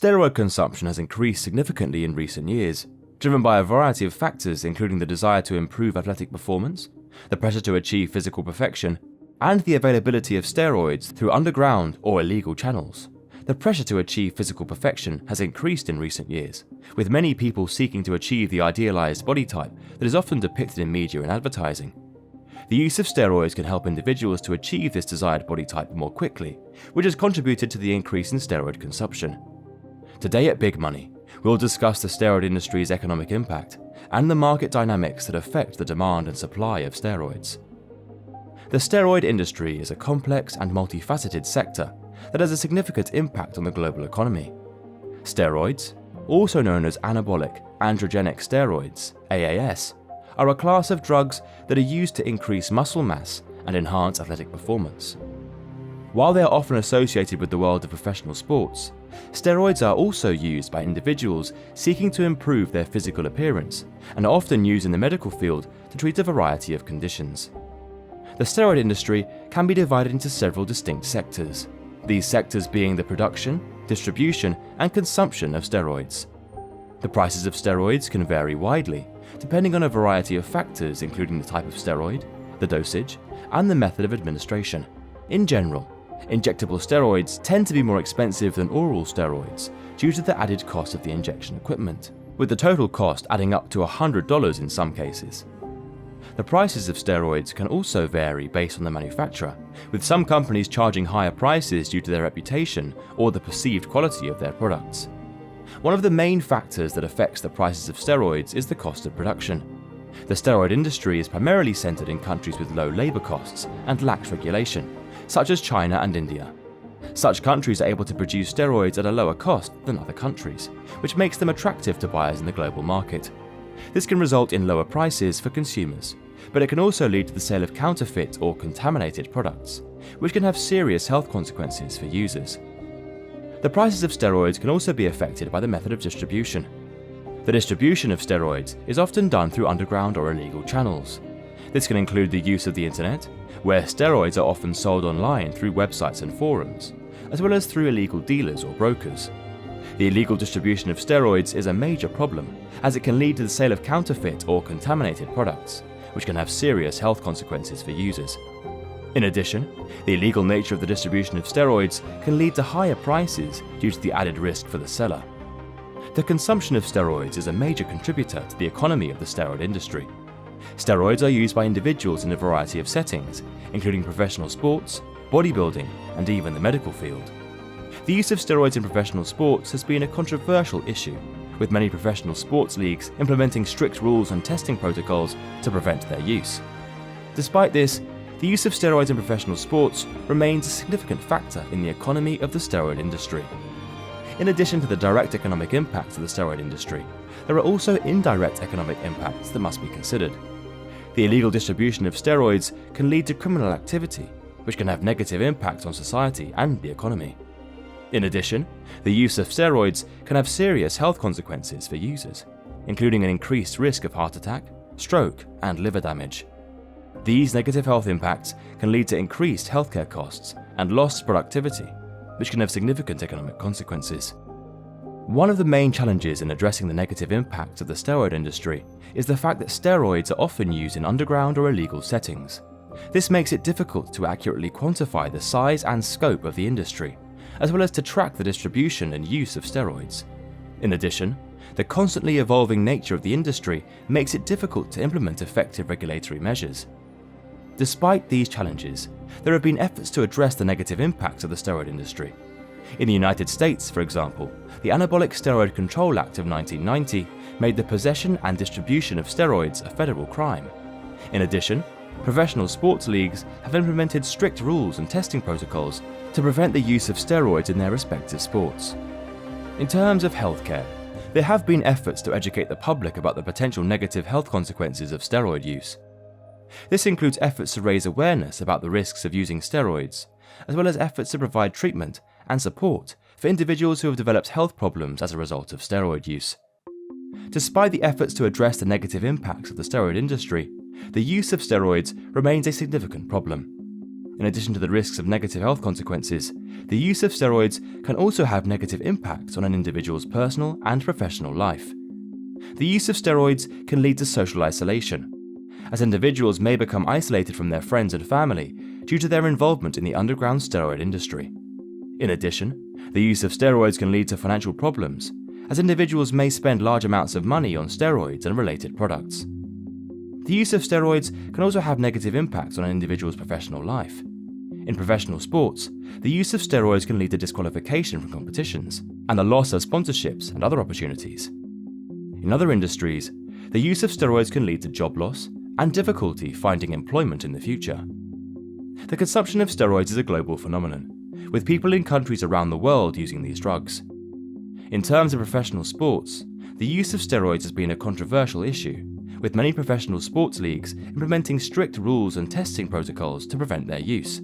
Steroid consumption has increased significantly in recent years, driven by a variety of factors including the desire to improve athletic performance, the pressure to achieve physical perfection, and the availability of steroids through underground or illegal channels. The pressure to achieve physical perfection has increased in recent years, with many people seeking to achieve the idealized body type that is often depicted in media and advertising. The use of steroids can help individuals to achieve this desired body type more quickly, which has contributed to the increase in steroid consumption. Today at Big Money, we'll discuss the steroid industry's economic impact and the market dynamics that affect the demand and supply of steroids. The steroid industry is a complex and multifaceted sector that has a significant impact on the global economy. Steroids, also known as anabolic androgenic steroids, AAS, are a class of drugs that are used to increase muscle mass and enhance athletic performance. While they are often associated with the world of professional sports, steroids are also used by individuals seeking to improve their physical appearance and are often used in the medical field to treat a variety of conditions. The steroid industry can be divided into several distinct sectors, these sectors being the production, distribution, and consumption of steroids. The prices of steroids can vary widely, depending on a variety of factors including the type of steroid, the dosage, and the method of administration. In general, injectable steroids tend to be more expensive than oral steroids due to the added cost of the injection equipment, with the total cost adding up to $100 in some cases. The prices of steroids can also vary based on the manufacturer, with some companies charging higher prices due to their reputation or the perceived quality of their products. One of the main factors that affects the prices of steroids is the cost of production. The steroid industry is primarily centered in countries with low labor costs and lax regulation, such as China and India. Such countries are able to produce steroids at a lower cost than other countries, which makes them attractive to buyers in the global market. This can result in lower prices for consumers, but it can also lead to the sale of counterfeit or contaminated products, which can have serious health consequences for users. The prices of steroids can also be affected by the method of distribution. The distribution of steroids is often done through underground or illegal channels. This can include the use of the internet, where steroids are often sold online through websites and forums, as well as through illegal dealers or brokers. The illegal distribution of steroids is a major problem, as it can lead to the sale of counterfeit or contaminated products, which can have serious health consequences for users. In addition, the illegal nature of the distribution of steroids can lead to higher prices due to the added risk for the seller. The consumption of steroids is a major contributor to the economy of the steroid industry. Steroids are used by individuals in a variety of settings, including professional sports, bodybuilding, and even the medical field. The use of steroids in professional sports has been a controversial issue, with many professional sports leagues implementing strict rules and testing protocols to prevent their use. Despite this, the use of steroids in professional sports remains a significant factor in the economy of the steroid industry. In addition to the direct economic impacts of the steroid industry, there are also indirect economic impacts that must be considered. The illegal distribution of steroids can lead to criminal activity, which can have negative impacts on society and the economy. In addition, the use of steroids can have serious health consequences for users, including an increased risk of heart attack, stroke, and liver damage. These negative health impacts can lead to increased healthcare costs and lost productivity, which can have significant economic consequences. One of the main challenges in addressing the negative impacts of the steroid industry is the fact that steroids are often used in underground or illegal settings. This makes it difficult to accurately quantify the size and scope of the industry, as well as to track the distribution and use of steroids. In addition, the constantly evolving nature of the industry makes it difficult to implement effective regulatory measures. Despite these challenges, there have been efforts to address the negative impacts of the steroid industry. In the United States, for example, the Anabolic Steroid Control Act of 1990 made the possession and distribution of steroids a federal crime. In addition, professional sports leagues have implemented strict rules and testing protocols to prevent the use of steroids in their respective sports. In terms of healthcare, there have been efforts to educate the public about the potential negative health consequences of steroid use. This includes efforts to raise awareness about the risks of using steroids, as well as efforts to provide treatment and support for individuals who have developed health problems as a result of steroid use. Despite the efforts to address the negative impacts of the steroid industry, the use of steroids remains a significant problem. In addition to the risks of negative health consequences, the the use of steroids can also have negative impacts on an individual's personal and professional life. The use of steroids can lead to social isolation, as individuals may become isolated from their friends and family due to their involvement in the underground steroid industry. In addition, the use of steroids can lead to financial problems, as individuals may spend large amounts of money on steroids and related products. The use of steroids can also have negative impacts on an individual's professional life. In professional sports, the use of steroids can lead to disqualification from competitions and the loss of sponsorships and other opportunities. In other industries, the use of steroids can lead to job loss and difficulty finding employment in the future. The consumption of steroids is a global phenomenon, with people in countries around the world using these drugs. In terms of professional sports, the use of steroids has been a controversial issue, with many professional sports leagues implementing strict rules and testing protocols to prevent their use.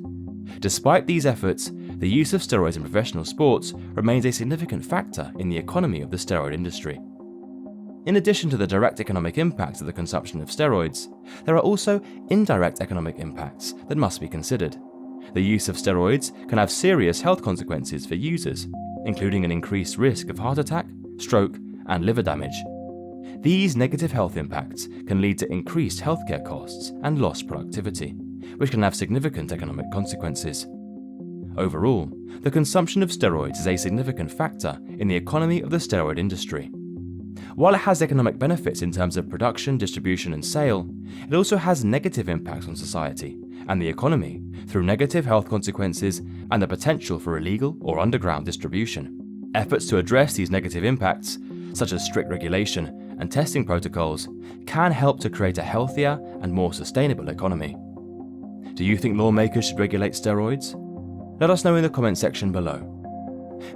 Despite these efforts, the use of steroids in professional sports remains a significant factor in the economy of the steroid industry. In addition to the direct economic impacts of the consumption of steroids, there are also indirect economic impacts that must be considered. The use of steroids can have serious health consequences for users, including an increased risk of heart attack, stroke, and liver damage. These negative health impacts can lead to increased healthcare costs and lost productivity, which can have significant economic consequences. Overall, the consumption of steroids is a significant factor in the economy of the steroid industry. While it has economic benefits in terms of production, distribution, and sale, it also has negative impacts on society and the economy through negative health consequences and the potential for illegal or underground distribution. Efforts to address these negative impacts, such as strict regulation and testing protocols, can help to create a healthier and more sustainable economy. Do you think lawmakers should regulate steroids? Let us know in the comment section below.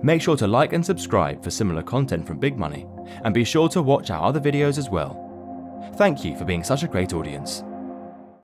Make sure to like and subscribe for similar content from Big Money, and be sure to watch our other videos as well. Thank you for being such a great audience.